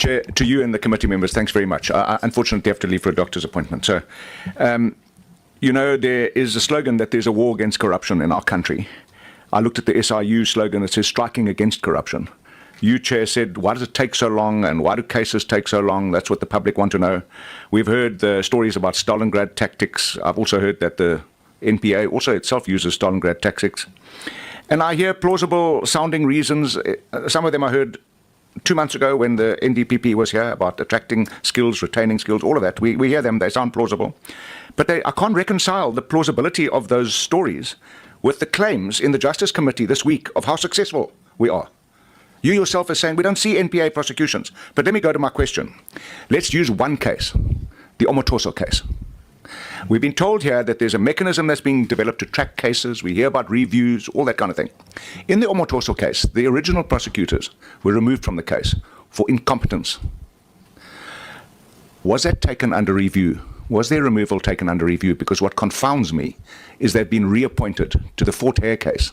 Chair, to you and the committee members, thanks very much. I unfortunately have to leave for a doctor's appointment. So, there is a slogan that there's a war against corruption in our country. I looked at the SRU slogan that says striking against corruption. You, Chair, said, why does it take so long and why do cases take so long? That's what the public want to know. We've heard the stories about Stalingrad tactics. I've also heard that the NPA also itself uses Stalingrad tactics. And I hear plausible sounding reasons. Some of them I heard 2 months ago when the NDPP was here about attracting skills, retaining skills, all of that. We hear them, they sound plausible. But I can't reconcile the plausibility of those stories with the claims in the Justice Committee this week of how successful we are. You yourself are saying we don't see NPA prosecutions. But let me go to my question. Let's use one case, the Omotos case. We've been told here that there's a mechanism that's being developed to track cases. We hear about reviews, all that kind of thing. In the Omotos case, the original prosecutors were removed from the case for incompetence. Was that taken under review? Was their removal taken under review? Because what confounds me is they've been reappointed to the Fort Hare case,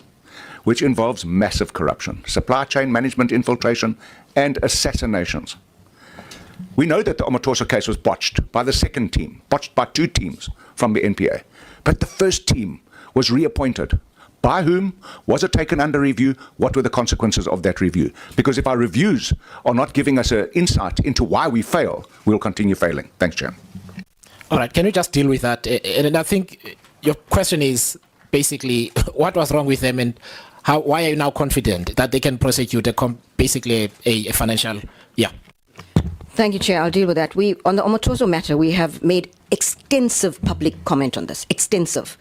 which involves massive corruption, supply chain management infiltration, and assassinations. We know that the Omotos case was botched by the second team, botched by 2 teams from the NPA. But the first team was reappointed. By whom? Was it taken under review? What were the consequences of that review? Because if our reviews are not giving us an insight into why we fail, we'll continue failing. Thanks, Chair. All right, can you just deal with that? And I think your question is basically what was wrong with them and why are you now confident that they can prosecute basically a financial, yeah. Thank you, Chair. I'll deal with that. On the Omotos matter, we have made extensive public comment on this, extensive,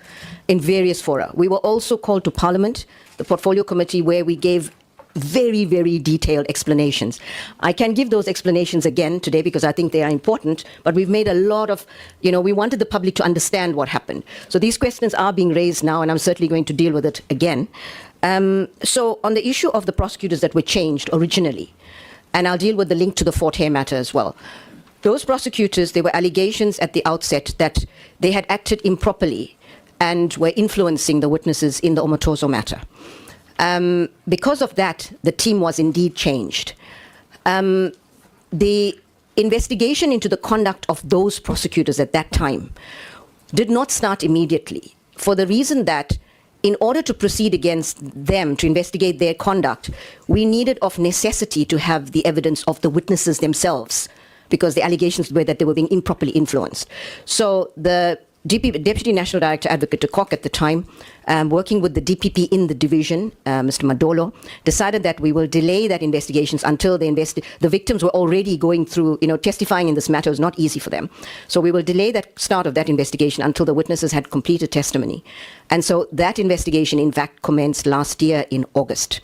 in various fora. We were also called to Parliament, the Portfolio Committee, where we gave very, very detailed explanations. I can give those explanations again today because I think they are important, but we've made a lot of, we wanted the public to understand what happened. So these questions are being raised now, and I'm certainly going to deal with it again. So on the issue of the prosecutors that were changed originally, and I'll deal with the link to the Fort Hare matter as well. Those prosecutors, there were allegations at the outset that they had acted improperly and were influencing the witnesses in the Omotos matter. Because of that, the team was indeed changed. The investigation into the conduct of those prosecutors at that time did not start immediately for the reason that in order to proceed against them, to investigate their conduct, we needed of necessity to have the evidence of the witnesses themselves, because the allegations were that they were being improperly influenced. So the Deputy National Director Advocate de Kock at the time, working with the DPP in the division, Mr. Madolo, decided that we will delay that investigations until the victims were already going through, testifying in this matter was not easy for them. So we will delay that start of that investigation until the witnesses had completed testimony. And so that investigation, in fact, commenced last year in August.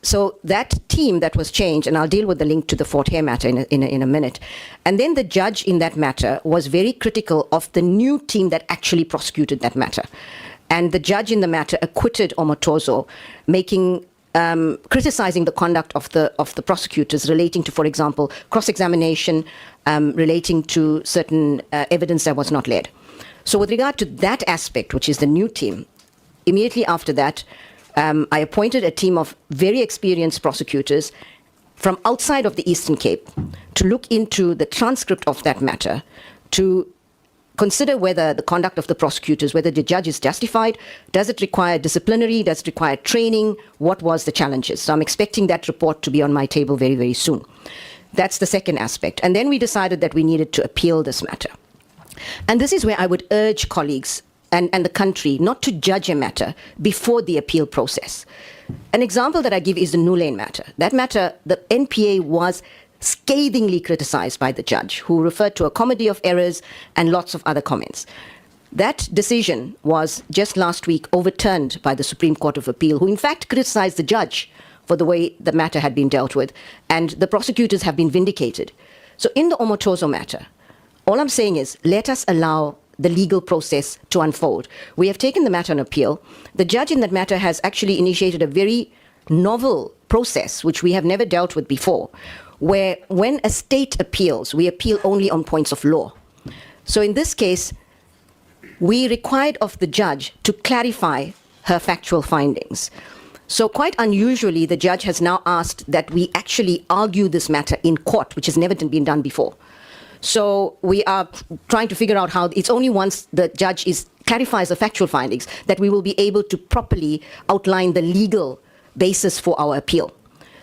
So that team that was changed, and I'll deal with the link to the Fort Hare matter in a minute. And then the judge in that matter was very critical of the new team that actually prosecuted that matter. And the judge in the matter acquitted Omotos, criticizing the conduct of the prosecutors relating to, for example, cross-examination, relating to certain evidence that was not led. So with regard to that aspect, which is the new team, immediately after that, I appointed a team of very experienced prosecutors from outside of the Eastern Cape to look into the transcript of that matter, to consider whether the conduct of the prosecutors, whether the judge is justified, does it require disciplinary, does it require training, what was the challenges. So I'm expecting that report to be on my table very, very soon. That's the second aspect. And then we decided that we needed to appeal this matter. And this is where I would urge colleagues and the country not to judge a matter before the appeal process. An example that I give is the New Lane matter. That matter, the NPA was scathingly criticized by the judge, who referred to a comedy of errors and lots of other comments. That decision was just last week overturned by the Supreme Court of Appeal, who in fact criticized the judge for the way the matter had been dealt with, and the prosecutors have been vindicated. So in the Omotos matter, all I'm saying is let us allow the legal process to unfold. We have taken the matter on appeal. The judge in that matter has actually initiated a very novel process, which we have never dealt with before, where when a state appeals, we appeal only on points of law. So in this case, we required of the judge to clarify her factual findings. So quite unusually, the judge has now asked that we actually argue this matter in court, which has never been done before. So we are trying to figure out how it's only once the judge clarifies the factual findings that we will be able to properly outline the legal basis for our appeal.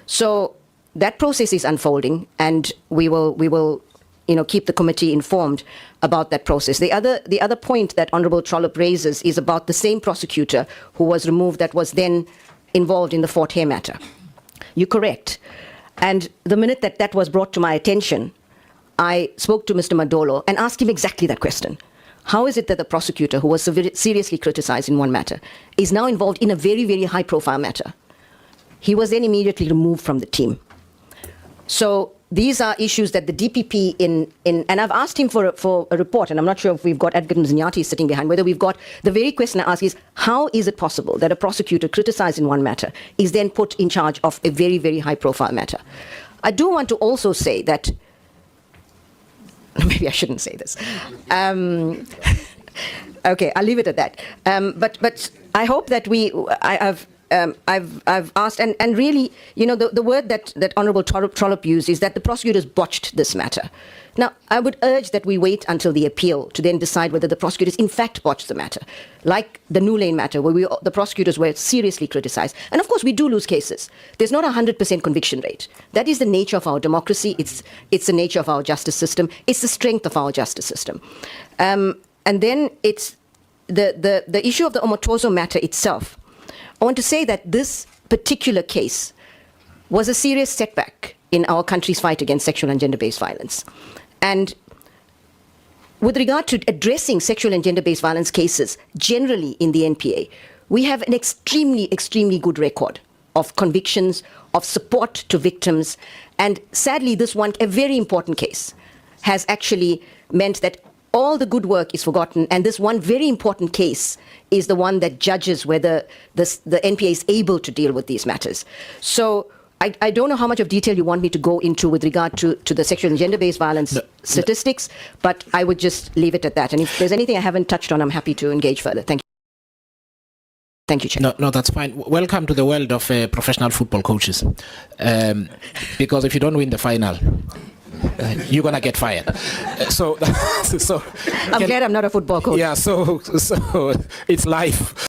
So that process is unfolding, and we will keep the committee informed about that process. The other point that Honourable Trollip raises is about the same prosecutor who was removed that was then involved in the Fort Hare matter. You're correct. And the minute that was brought to my attention, I spoke to Mr. Madolo and asked him exactly that question. How is it that the prosecutor, who was seriously criticized in one matter, is now involved in a very, very high-profile matter? He was then immediately removed from the team. So these are issues that the DPP and I've asked him for a report, and I'm not sure if we've got Advocate Mzinyati sitting behind, whether we've got, the very question I ask is, how is it possible that a prosecutor criticized in one matter is then put in charge of a very, very high-profile matter? I do want to also say that, maybe I shouldn't say this. Okay, I'll leave it at that. But I hope that I've asked, and really, the word that Honourable Trollip used is that the prosecutors botched this matter. Now, I would urge that we wait until the appeal to then decide whether the prosecutors in fact botched the matter, like the New Lane matter, where the prosecutors were seriously criticized. And of course, we do lose cases. There's not a 100% conviction rate. That is the nature of our democracy. It's the nature of our justice system. It's the strength of our justice system. And then it's the issue of the Omotos matter itself. I want to say that this particular case was a serious setback in our country's fight against sexual and gender-based violence. And with regard to addressing sexual and gender-based violence cases generally in the NPA, we have an extremely, extremely good record of convictions, of support to victims. And sadly, this one, a very important case, has actually meant that all the good work is forgotten, and this one very important case is the one that judges whether the NPA is able to deal with these matters. So I don't know how much of detail you want me to go into with regard to the sexual and gender-based violence statistics, but I would just leave it at that. And if there's anything I haven't touched on, I'm happy to engage further. Thank you. Thank you, Chair. No, that's fine. Welcome to the world of professional football coaches. Because if you don't win the final, you're gonna get fired. So I'm glad I'm not a football coach. Yeah, so it's life.